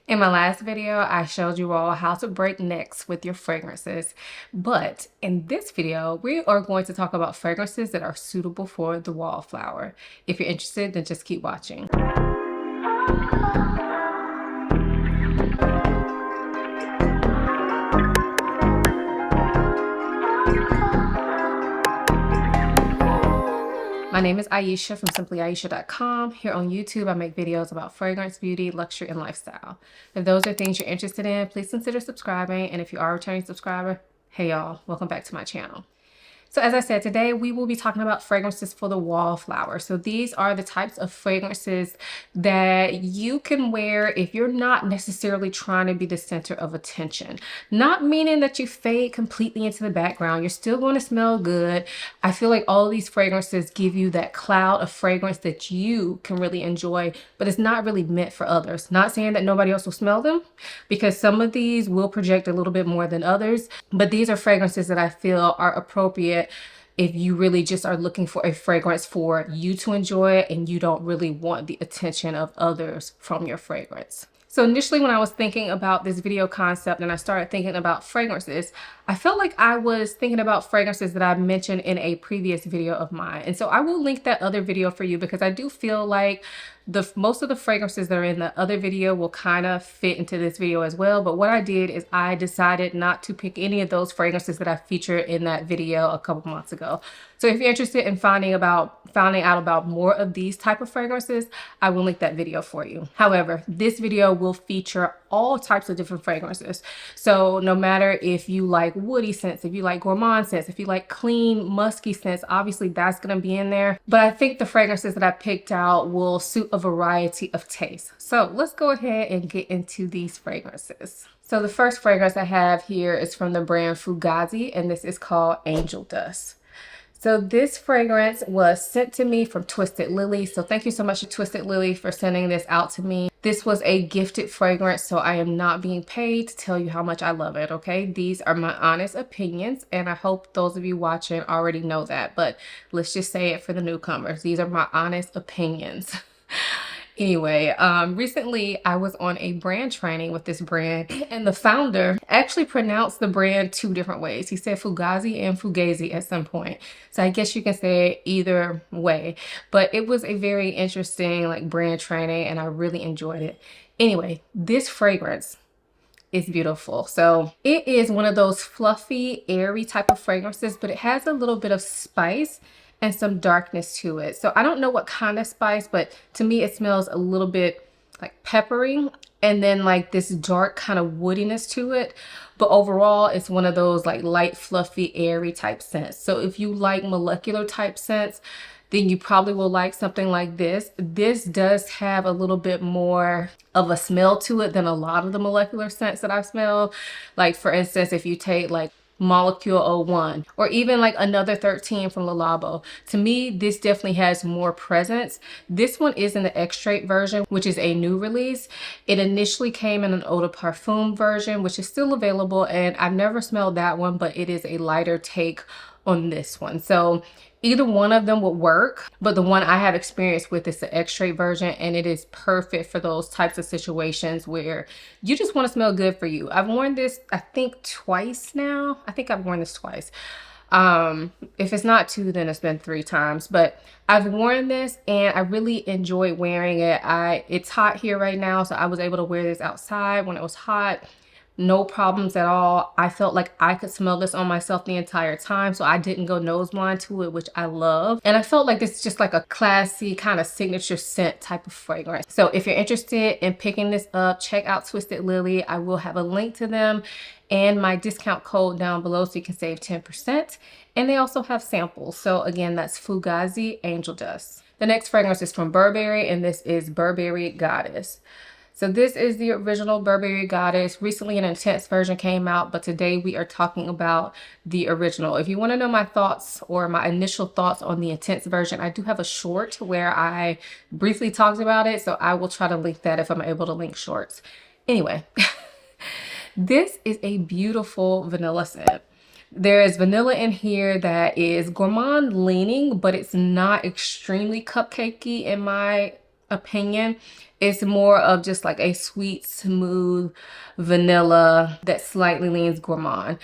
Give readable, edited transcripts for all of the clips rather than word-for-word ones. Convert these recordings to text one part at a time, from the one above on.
In my last video, I showed you all how to break necks with your fragrances, but in this video, we are going to talk about fragrances that are suitable for the wallflower. If you're interested, then just keep watching. My name is Ayesha from simplyayesha.com. Here on YouTube, I make videos about fragrance, beauty, luxury, and lifestyle. If those are things you're interested in, please consider subscribing. And if you are a returning subscriber, hey y'all, welcome back to my channel. So as I said, today we will be talking about fragrances for the wallflower. So these are the types of fragrances that you can wear if you're not necessarily trying to be the center of attention. Not meaning that you fade completely into the background. You're still going to smell good. I feel like all of these fragrances give you that cloud of fragrance that you can really enjoy, but it's not really meant for others. Not saying that nobody else will smell them, because some of these will project a little bit more than others, but these are fragrances that I feel are appropriate if you really just are looking for a fragrance for you to enjoy and you don't really want the attention of others from your fragrance. So initially when I was thinking about this video concept and I started thinking about fragrances, I felt like I was thinking about fragrances that I mentioned in a previous video of mine. And so I will link that other video for you because I do feel like most of the fragrances that are in the other video will kind of fit into this video as well. But what I did is I decided not to pick any of those fragrances that I featured in that video a couple months ago. So if you're interested in finding out about more of these type of fragrances, I will link that video for you. However, this video will feature all types of different fragrances. So no matter if you like woody scents, if you like gourmand scents, if you like clean musky scents, obviously that's going to be in there. But I think the fragrances that I picked out will suit a variety of tastes. So let's go ahead and get into these fragrances. So the first fragrance I have here is from the brand Fugazzi, and this is called Angel Dust. So this fragrance was sent to me from Twisted Lily. So thank you so much to Twisted Lily for sending this out to me. This was a gifted fragrance, so I am not being paid to tell you how much I love it, okay? These are my honest opinions, and I hope those of you watching already know that, but let's just say it for the newcomers. These are my honest opinions. Anyway, recently I was on a brand training with this brand, and the founder actually pronounced the brand two different ways. He said Fugazzi and Fugazi at some point. So I guess you can say it either way, but it was a very interesting brand training and I really enjoyed it. Anyway, this fragrance is beautiful. So it is one of those fluffy, airy type of fragrances, but it has a little bit of spice and some darkness to it. So I don't know what kind of spice, but to me it smells a little bit like peppery and then like this dark kind of woodiness to it. But overall, it's one of those like light, fluffy, airy type scents. So if you like molecular type scents, then you probably will like something like this. This does have a little bit more of a smell to it than a lot of the molecular scents that I've smelled. Like for instance, if you take like Molecule 01 or even like Another 13 from Le Labo. To me, this definitely has more presence. This one is in the extrait version, which is a new release. It initially came in an eau de parfum version, which is still available, and I've never smelled that one, but it is a lighter take on this one. So either one of them would work, but the one I have experience with is the extrait version, and it is perfect for those types of situations where you just want to smell good for you. I've worn this, I think, twice now. I think I've worn this twice. If it's not two, then it's been 3 times, but I've worn this and I really enjoy wearing it. It's hot here right now, so I was able to wear this outside when it was hot. No problems at all. I felt like I could smell this on myself the entire time, so I didn't go nose blind to it, which I love. And I felt like this is just like a classy kind of signature scent type of fragrance. So if you're interested in picking this up, check out Twisted Lily. I will have a link to them and my discount code down below so you can save 10%. And they also have samples. So again, that's Fugazzi Angel Dust. The next fragrance is from Burberry, and this is Burberry Goddess. So this is the original Burberry Goddess. Recently an intense version came out, but today we are talking about the original. If you want to know my thoughts or my initial thoughts on the intense version, I do have a short where I briefly talked about it. So I will try to link that if I'm able to link shorts. Anyway, this is a beautiful vanilla scent. There is vanilla in here that is gourmand leaning, but it's not extremely cupcakey in my opinion. It's more of just like a sweet, smooth vanilla that slightly leans gourmand.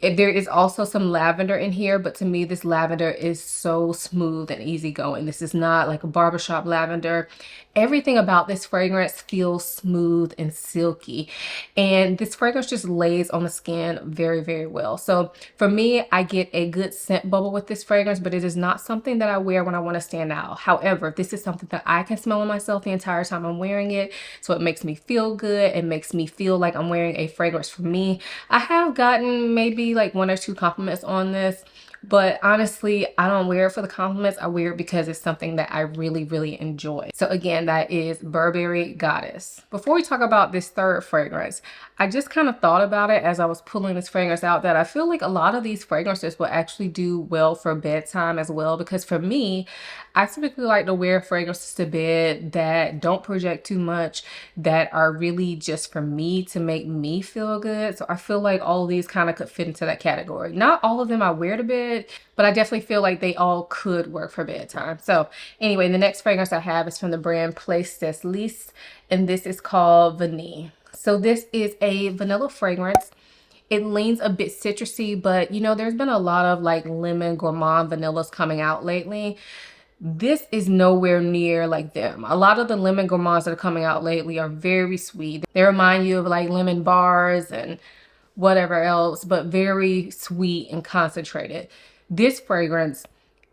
There is also some lavender in here, but to me, this lavender is so smooth and easygoing. This is not like a barbershop lavender. Everything about this fragrance feels smooth and silky. And this fragrance just lays on the skin very, very well. So for me, I get a good scent bubble with this fragrance, but it is not something that I wear when I want to stand out. However, this is something that I can smell on myself the entire time I'm wearing it. So it makes me feel good. It makes me feel like I'm wearing a fragrance for me. I have gotten maybe like 1 or 2 compliments on this, but honestly, I don't wear it for the compliments. I wear it because it's something that I really, really enjoy. So again, that is Burberry Goddess. Before we talk about this third fragrance, I just kind of thought about it as I was pulling this fragrance out that I feel like a lot of these fragrances will actually do well for bedtime as well, because for me, I typically like to wear fragrances to bed that don't project too much, that are really just for me to make me feel good. So I feel like all of these kind of could fit into that category. Not all of them I wear to bed, but I definitely feel like they all could work for bedtime. So anyway, the next fragrance I have is from the brand Lices, and this is called Vanille. So this is a vanilla fragrance. It leans a bit citrusy, but you know, there's been a lot of like lemon gourmand vanillas coming out lately. This is nowhere near like them. A lot of the lemon gourmands that are coming out lately are very sweet. They remind you of like lemon bars and whatever else, but very sweet and concentrated. This fragrance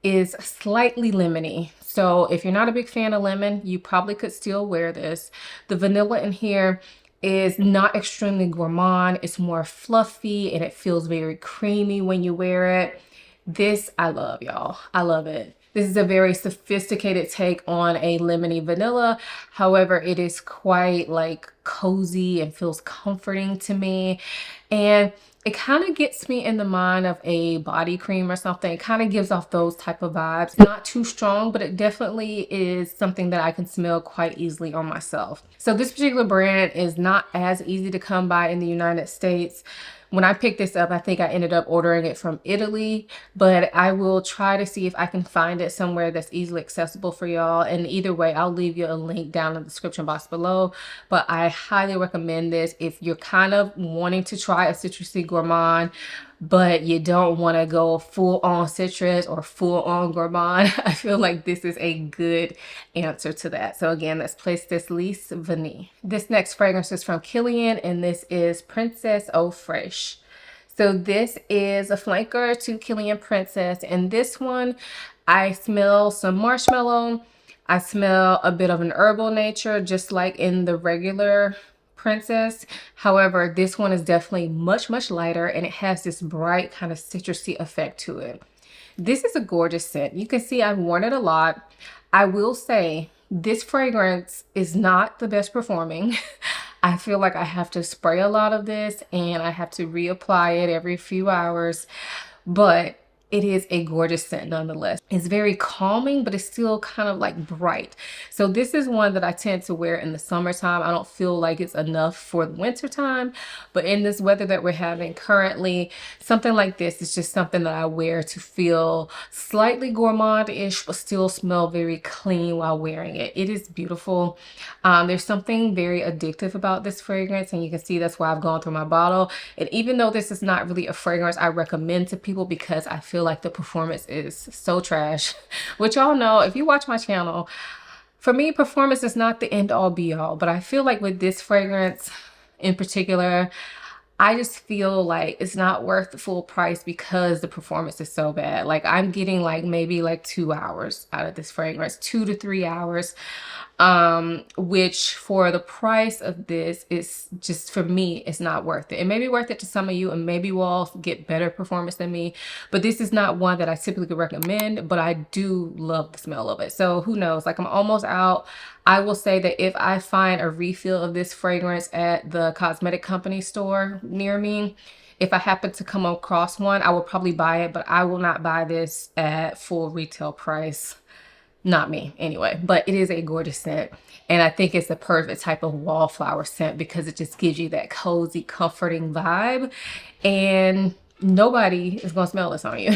is slightly lemony. So if you're not a big fan of lemon, you probably could still wear this. The vanilla in here is not extremely gourmand. It's more fluffy and it feels very creamy when you wear it. This I love, y'all. I love it. This is a very sophisticated take on a lemony vanilla. However, it is quite like cozy and feels comforting to me. And it kind of gets me in the mind of a body cream or something. It kind of gives off those type of vibes. Not too strong, but it definitely is something that I can smell quite easily on myself. So this particular brand is not as easy to come by in the United States. When I picked this up, I think I ended up ordering it from Italy, but I will try to see if I can find it somewhere that's easily accessible for y'all. And either way, I'll leave you a link down in the description box below. But I highly recommend this if you're kind of wanting to try a citrusy gourmand, but you don't want to go full on citrus or full on gourmand. I feel like this is a good answer to that. So again, let's place this Lice Vanille. This next fragrance is from Kilian, and this is Princess Eau Fraiche. So this is a flanker to Kilian Princess, and this one I smell some marshmallow. I smell a bit of an herbal nature, just like in the regular Princess. However, this one is definitely much, much lighter, and it has this bright kind of citrusy effect to it. This is a gorgeous scent. You can see I've worn it a lot. I will say this fragrance is not the best performing. I feel like I have to spray a lot of this and I have to reapply it every few hours, but it is a gorgeous scent nonetheless. It's very calming, but it's still kind of like bright. So this is one that I tend to wear in the summertime. I don't feel like it's enough for the winter time, but in this weather that we're having currently, something like this is just something that I wear to feel slightly gourmand-ish, but still smell very clean while wearing it. It is beautiful. There's something very addictive about this fragrance, and you can see that's why I've gone through my bottle. And even though this is not really a fragrance I recommend to people because I feel like the performance is so trash, which y'all know if you watch my channel, for me performance is not the end all be all, but I feel like with this fragrance in particular, I just feel like it's not worth the full price because the performance is so bad. Like I'm getting like maybe like 2 hours out of this fragrance, 2 to 3 hours, which for the price of this is just, for me, it's not worth it. It may be worth it to some of you, and maybe you all get better performance than me, but this is not one that I typically recommend, but I do love the smell of it. So who knows, like I'm almost out. I will say that if I find a refill of this fragrance at the cosmetic company store near me, if I happen to come across one, I will probably buy it, but I will not buy this at full retail price. Not me anyway, but it is a gorgeous scent. And I think it's the perfect type of wallflower scent because it just gives you that cozy, comforting vibe. And nobody is gonna smell this on you.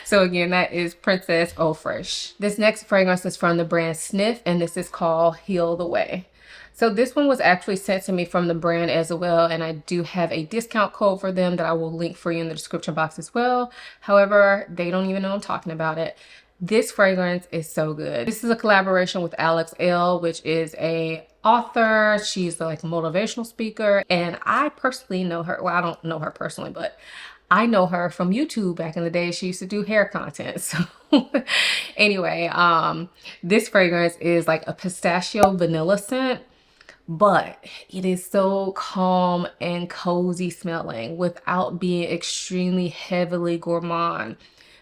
So again, that is Princess Eau Fresh. This next fragrance is from the brand Snif, and this is called Heal The Way. So this one was actually sent to me from the brand as well, and I do have a discount code for them that I will link for you in the description box as well. However, they don't even know I'm talking about it. This fragrance is so good. This is a collaboration with Alex L, which is a author. She's like a motivational speaker, and I personally know her. Well, I don't know her personally, but I know her from YouTube back in the day. She used to do hair content. So anyway, this fragrance is like a pistachio vanilla scent, but it is so calm and cozy smelling without being extremely heavily gourmand.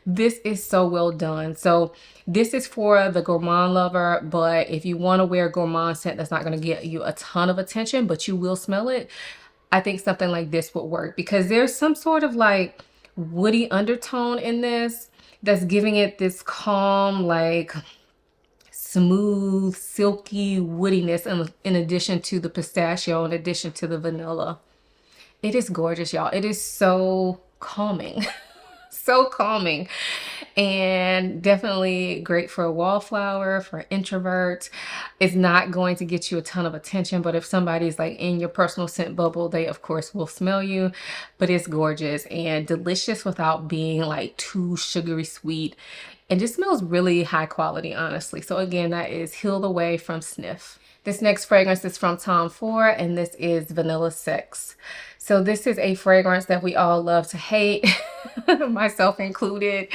This is so well done. So this is for the gourmand lover, but if you want to wear a gourmand scent that's not going to get you a ton of attention, but you will smell it, I think something like this would work, because there's some sort of like woody undertone in this that's giving it this calm, like smooth, silky woodiness in addition to the pistachio, in addition to the vanilla. It is gorgeous, y'all. It is so calming. So calming, and definitely great for a wallflower, for introverts. It's not going to get you a ton of attention, but if somebody's like in your personal scent bubble, they of course will smell you. But it's gorgeous and delicious without being like too sugary sweet, and just smells really high quality, honestly. So again, that is Heal The Way from Snif. This next fragrance is from Tom Ford, and this is Vanilla Sex. So this is a fragrance that we all love to hate, myself included.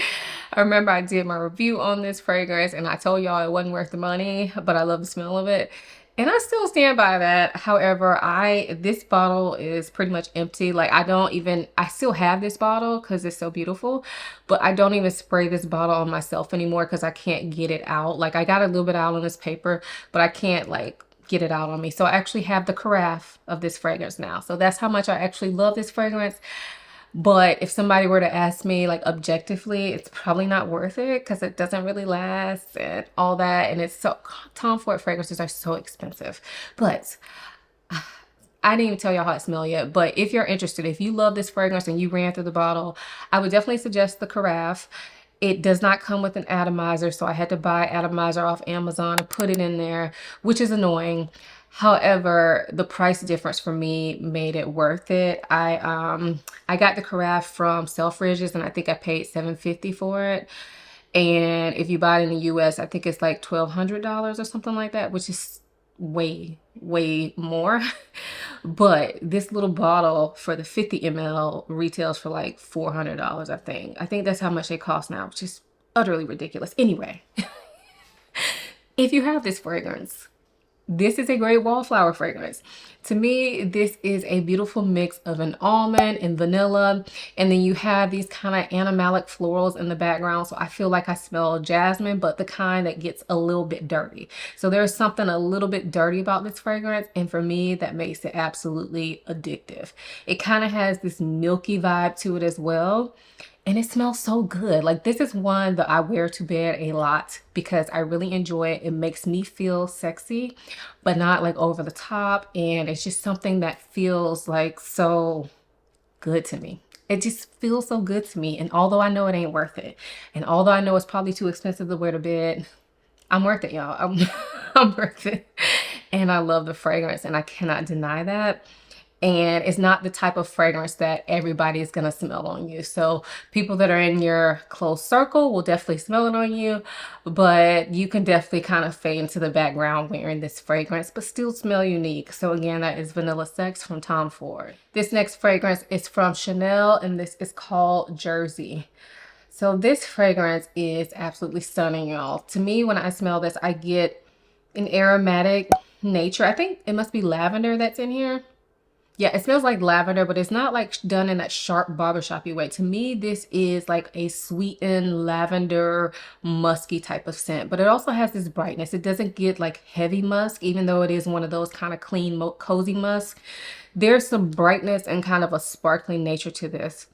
I remember I did my review on this fragrance and I told y'all it wasn't worth the money, but I love the smell of it. And I still stand by that. However, this bottle is pretty much empty. Like I still have this bottle because it's so beautiful, but I don't even spray this bottle on myself anymore because I can't get it out. Like I got a little bit out on this paper, but I can't like get it out on me. So I actually have the carafe of this fragrance now. So that's how much I actually love this fragrance. But if somebody were to ask me like objectively, it's probably not worth it because it doesn't really last and all that. And it's so, Tom Ford fragrances are so expensive. But I didn't even tell y'all how it smells yet. But if you're interested, if you love this fragrance and you ran through the bottle, I would definitely suggest the carafe. It does not come with an atomizer, so I had to buy atomizer off Amazon and put it in there, which is annoying. However, the price difference for me made it worth it. I got the carafe from Selfridges, and I think I paid $7.50 for it. And if you buy it in the US, I think it's like $1,200 or something like that, which is way more. But this little bottle for the 50 ml retails for like $400, I think. I think that's how much they cost now, which is utterly ridiculous. Anyway, if you have this fragrance, this is a great wallflower fragrance. To me, this is a beautiful mix of an almond and vanilla, and then you have these kind of animalic florals in the background. So I feel like I smell jasmine, but the kind that gets a little bit dirty. So there's something a little bit dirty about this fragrance, and for me, that makes it absolutely addictive. It kind of has this milky vibe to it as well. And it smells so good. Like this is one that I wear to bed a lot because I really enjoy it. It makes me feel sexy, but not like over the top. And it's just something that feels like so good to me. It just feels so good to me. And although I know it ain't worth it, and although I know it's probably too expensive to wear to bed, I'm worth it, y'all. I'm worth it. And I love the fragrance, and I cannot deny that. And it's not the type of fragrance that everybody is going to smell on you. So people that are in your close circle will definitely smell it on you, but you can definitely kind of fade into the background wearing this fragrance, but still smell unique. So again, that is Vanilla Sex from Tom Ford. This next fragrance is from Chanel, and this is called Jersey. So this fragrance is absolutely stunning, y'all. To me, when I smell this, I get an aromatic nature. I think it must be lavender that's in here. Yeah, it smells like lavender, but it's not like done in that sharp barbershop-y way. To me, this is like a sweetened lavender musky type of scent, but it also has this brightness. It doesn't get like heavy musk, even though it is one of those kind of clean, cozy musk. There's some brightness and kind of a sparkling nature to this.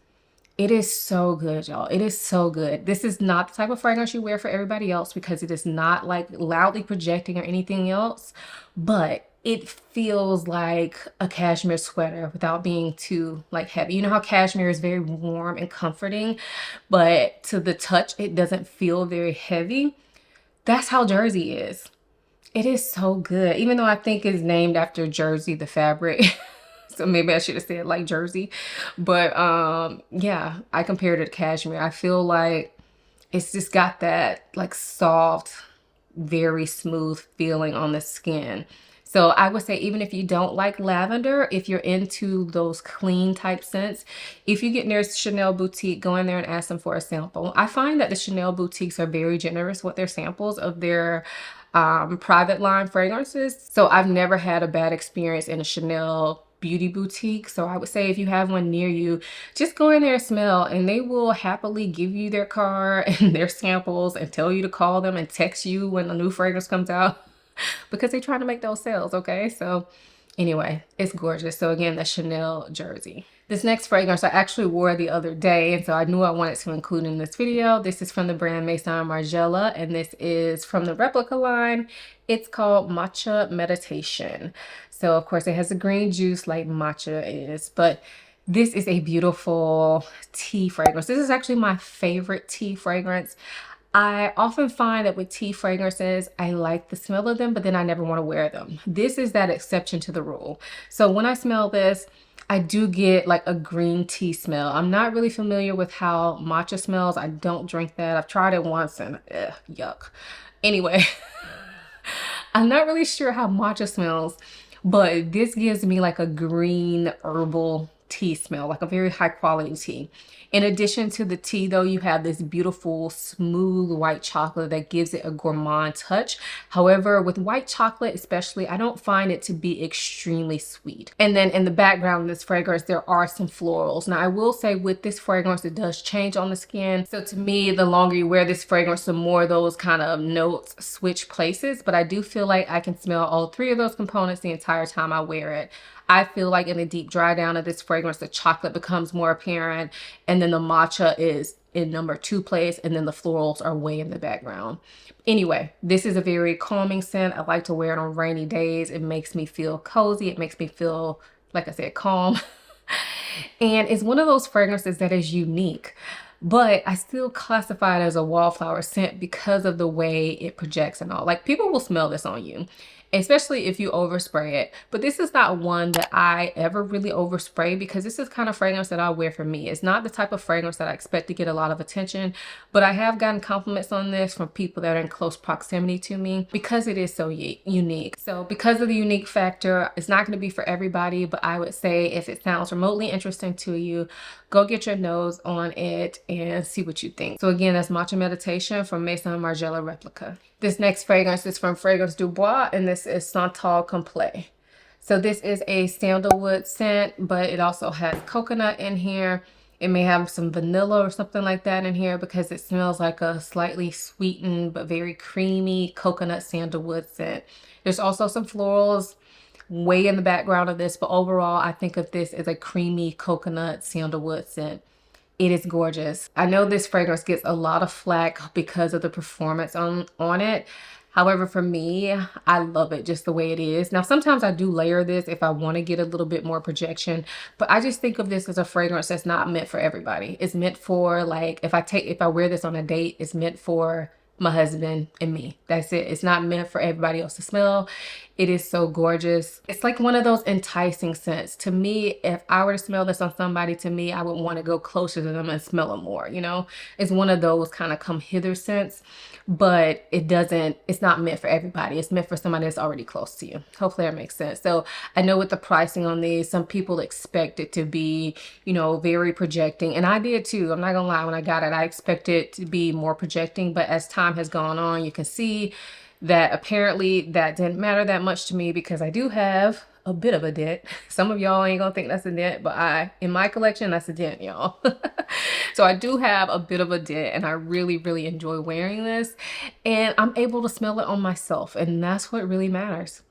It is so good, y'all. It is so good. This is not the type of fragrance you wear for everybody else because it is not like loudly projecting or anything else, but it feels like a cashmere sweater without being too like heavy. You know how cashmere is very warm and comforting, but to the touch, it doesn't feel very heavy. That's how Jersey is. It is so good, even though I think it's named after Jersey, the fabric. So maybe I should have said like Jersey. But yeah, I compared it to cashmere. I feel like it's just got that like soft, very smooth feeling on the skin. So I would say even if you don't like lavender, if you're into those clean type scents, if you get near Chanel boutique, go in there and ask them for a sample. I find that the Chanel boutiques are very generous with their samples of their private line fragrances. So I've never had a bad experience in a Chanel beauty boutique. So I would say if you have one near you, just go in there and smell, and they will happily give you their card and their samples and tell you to call them and text you when a new fragrance comes out because they're trying to make those sales. Okay, so anyway, it's gorgeous. So again, the Chanel Jersey. This next fragrance I actually wore the other day, and so I knew I wanted to include in this video. This is from the brand Maison Margiela, and this is from the Replica line. It's called Matcha Meditation. So of course it has a green juice like matcha is, but this is a beautiful tea fragrance. This is actually my favorite tea fragrance. I often find that with tea fragrances, I like the smell of them, but then I never want to wear them. This is that exception to the rule. So when I smell this, I do get like a green tea smell. I'm not really familiar with how matcha smells. I don't drink that. I've tried it once and yuck. Anyway, I'm not really sure how matcha smells, but this gives me like a green herbal tea smell, like a very high quality tea. In addition to the tea though, you have this beautiful smooth white chocolate that gives it a gourmand touch. However, with white chocolate especially, I don't find it to be extremely sweet. And then in the background of this fragrance, there are some florals. Now I will say with this fragrance, it does change on the skin. So to me, the longer you wear this fragrance, the more those kind of notes switch places. But I do feel like I can smell all three of those components the entire time I wear it. I feel like in the deep dry down of this fragrance, the chocolate becomes more apparent, and then the matcha is in number 2 place, and then the florals are way in the background. Anyway, this is a very calming scent. I like to wear it on rainy days. It makes me feel cozy. It makes me feel, like I said, calm. And it's one of those fragrances that is unique, but I still classify it as a wallflower scent because of the way it projects and all. Like, people will smell this on you, especially if you overspray it. But this is not one that I ever really overspray because this is kind of fragrance that I wear for me. It's not the type of fragrance that I expect to get a lot of attention, but I have gotten compliments on this from people that are in close proximity to me because it is so unique. So because of the unique factor, it's not going to be for everybody, but I would say if it sounds remotely interesting to you, go get your nose on it and see what you think. So again, that's Matcha Meditation from Maison Margiela Replica. This next fragrance is from Fragrance du Bois, and this is Santal Complet. So this is a sandalwood scent, but it also has coconut in here. It may have some vanilla or something like that in here because it smells like a slightly sweetened but very creamy coconut sandalwood scent. There's also some florals way in the background of this, but overall I think of this as a creamy coconut sandalwood scent. It is gorgeous. I know this fragrance gets a lot of flack because of the performance on it. However, for me, I love it just the way it is. Now, sometimes I do layer this if I want to get a little bit more projection, but I just think of this as a fragrance that's not meant for everybody. It's meant for, like, if I wear this on a date, it's meant for my husband and me. That's it. It's not meant for everybody else to smell. It is so gorgeous. It's like one of those enticing scents. To me, if I were to smell this on somebody, to me, I would want to go closer to them and smell them more, you know? It's one of those kind of come hither scents, but it's not meant for everybody. It's meant for somebody that's already close to you. Hopefully that makes sense. So I know with the pricing on these, some people expect it to be, you know, very projecting. And I did too. I'm not gonna lie, when I got it, I expected it to be more projecting, but as time has gone on, you can see that apparently that didn't matter that much to me because I do have a bit of a dent. Some of y'all ain't gonna think that's a dent, but in my collection, that's a dent, y'all. So I do have a bit of a dent, and I really, really enjoy wearing this, and I'm able to smell it on myself, and that's what really matters.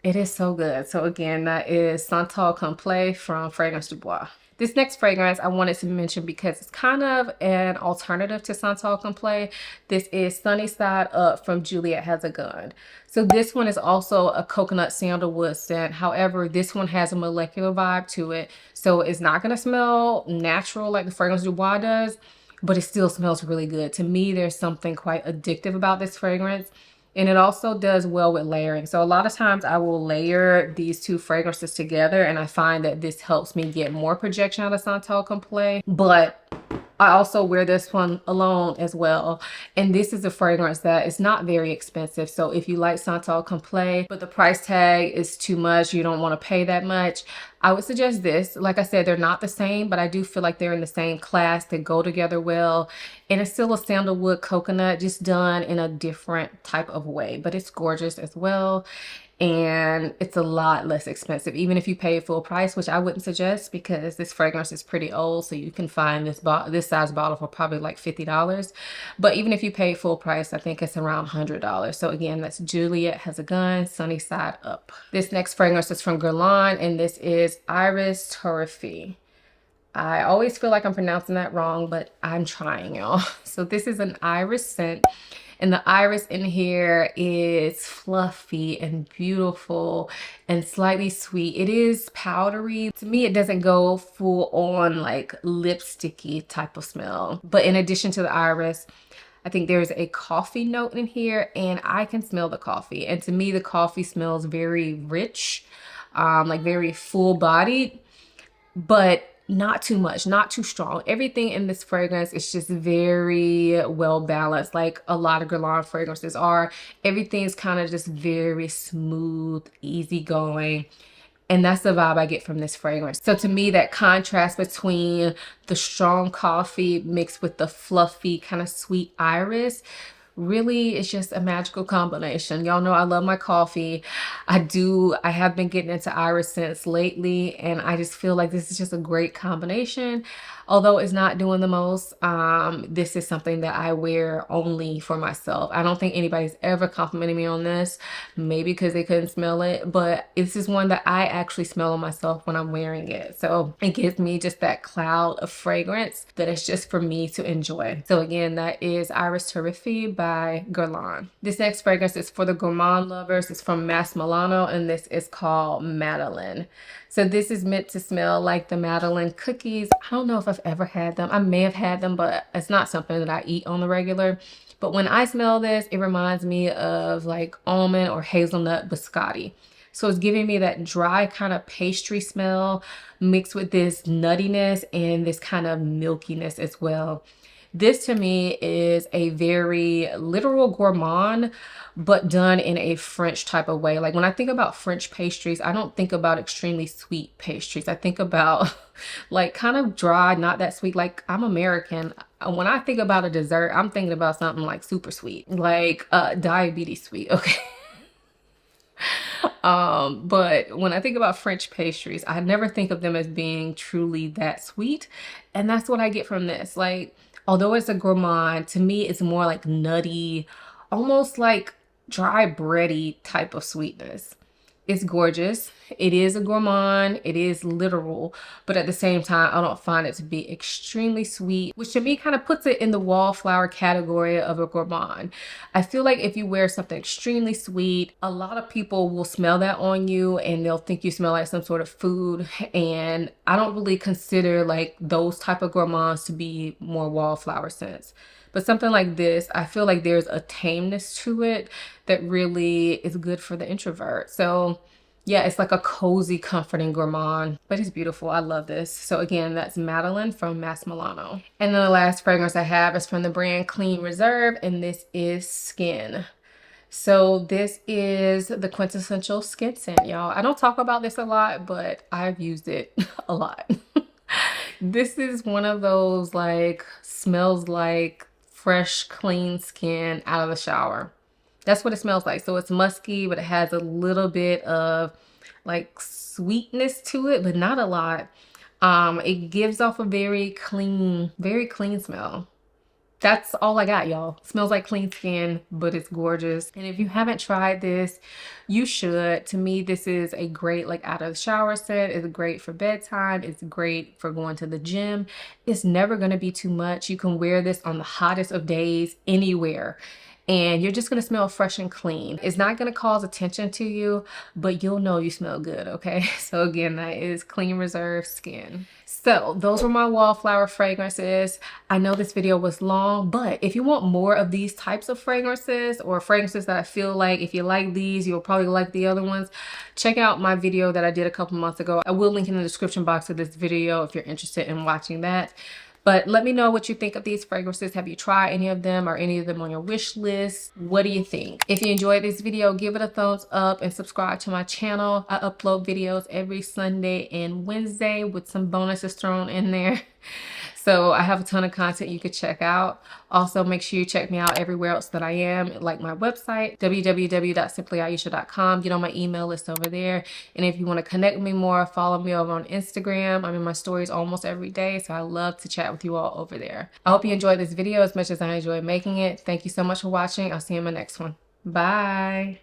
It is so good. So again, that is Santal Complet from Fragrance du Bois. This next fragrance I wanted to mention because it's kind of an alternative to Santal Complet. This is Sunny Side Up from Juliet Has a Gun. So this one is also a coconut sandalwood scent. However, this one has a molecular vibe to it. So it's not going to smell natural like the Fragrance du Bois does, but it still smells really good. To me, there's something quite addictive about this fragrance. And it also does well with layering. So a lot of times I will layer these two fragrances together, and I find that this helps me get more projection out of Santal Complet. But I also wear this one alone as well. And this is a fragrance that is not very expensive. So if you like Santal Complet, but the price tag is too much, you don't want to pay that much, I would suggest this. Like I said, they're not the same, but I do feel like they're in the same class. They go together well. And it's still a sandalwood coconut, just done in a different type of way. But it's gorgeous as well. And it's a lot less expensive, even if you pay full price, which I wouldn't suggest because this fragrance is pretty old. So you can find this size bottle for probably like $50. But even if you pay full price, I think it's around $100. So again, that's Juliet Has a Gun, Sunny Side Up. This next fragrance is from Guerlain, and this is Iris Terrifique. I always feel like I'm pronouncing that wrong, but I'm trying, y'all. So this is an iris scent. And the iris in here is fluffy and beautiful and slightly sweet. It is powdery. To me, it doesn't go full on like lipsticky type of smell. But in addition to the iris, I think there's a coffee note in here, and I can smell the coffee. And to me, the coffee smells very rich, like very full bodied, but not too much, not too strong. Everything in this fragrance is just very well balanced, like a lot of Guerlain fragrances are. Everything's kind of just very smooth, easygoing. And that's the vibe I get from this fragrance. So to me, that contrast between the strong coffee mixed with the fluffy, kind of sweet iris, really it's just a magical combination. Y'all know I love my coffee. I have been getting into iris scents lately, and I just feel like this is just a great combination. Although it's not doing the most, this is something that I wear only for myself. I don't think anybody's ever complimented me on this, maybe because they couldn't smell it, but this is one that I actually smell on myself when I'm wearing it. So it gives me just that cloud of fragrance that is just for me to enjoy. So again, that is Iris Terrifique by Guerlain. This next fragrance is for the gourmand lovers. It's from Masque Milano, and this is called Madeleine. So this is meant to smell like the Madeleine cookies. I don't know if I've ever had them. I may have had them, but it's not something that I eat on the regular. But when I smell this, it reminds me of like almond or hazelnut biscotti. So it's giving me that dry kind of pastry smell mixed with this nuttiness and this kind of milkiness as well. This to me is a very literal gourmand, but done in a French type of way. Like when I think about French pastries, I don't think about extremely sweet pastries. I think about like kind of dry, not that sweet. Like I'm American. When I think about a dessert, I'm thinking about something like super sweet, like diabetes sweet, okay? But when I think about French pastries, I never think of them as being truly that sweet. And that's what I get from this. Like, although it's a gourmand, to me, it's more like nutty, almost like dry bready type of sweetness. It's gorgeous. It is a gourmand. It is literal, but at the same time, I don't find it to be extremely sweet, which to me kind of puts it in the wallflower category of a gourmand. I feel like if you wear something extremely sweet, a lot of people will smell that on you and they'll think you smell like some sort of food. And I don't really consider like those type of gourmands to be more wallflower scents. But something like this, I feel like there's a tameness to it that really is good for the introvert. So yeah, it's like a cozy, comforting gourmand, but it's beautiful. I love this. So again, that's Madeleine from Masque Milano. And then the last fragrance I have is from the brand Clean Reserve, and this is Skin. So this is the quintessential skin scent, y'all. I don't talk about this a lot, but I've used it a lot. This is one of those like smells like fresh, clean skin out of the shower. That's what it smells like. So it's musky, but it has a little bit of like sweetness to it, but not a lot. It gives off a very clean smell. that's all I got, y'all. Smells like clean skin, but it's gorgeous. And if you haven't tried this, you should. To me, this is a great like out of the shower scent. It's great for bedtime. It's great for going to the gym. It's never going to be too much. You can wear this on the hottest of days anywhere, and you're just gonna smell fresh and clean. It's not gonna cause attention to you, but you'll know you smell good, okay? So again, that is Clean Reserve Skin. So those were my Wallflower fragrances. I know this video was long, but if you want more of these types of fragrances, or fragrances that I feel like if you like these, you'll probably like the other ones, check out my video that I did a couple months ago. I will link in the description box of this video if you're interested in watching that. But let me know what you think of these fragrances. Have you tried any of them? Or any of them on your wish list? What do you think? If you enjoyed this video, give it a thumbs up and subscribe to my channel. I upload videos every Sunday and Wednesday with some bonuses thrown in there. So I have a ton of content you could check out. Also, make sure you check me out everywhere else that I am, like my website, www.simplyayesha.com. Get on my email list over there. And if you want to connect with me more, follow me over on Instagram. I'm in my stories almost every day, so I love to chat with you all over there. I hope you enjoyed this video as much as I enjoyed making it. Thank you so much for watching. I'll see you in my next one. Bye.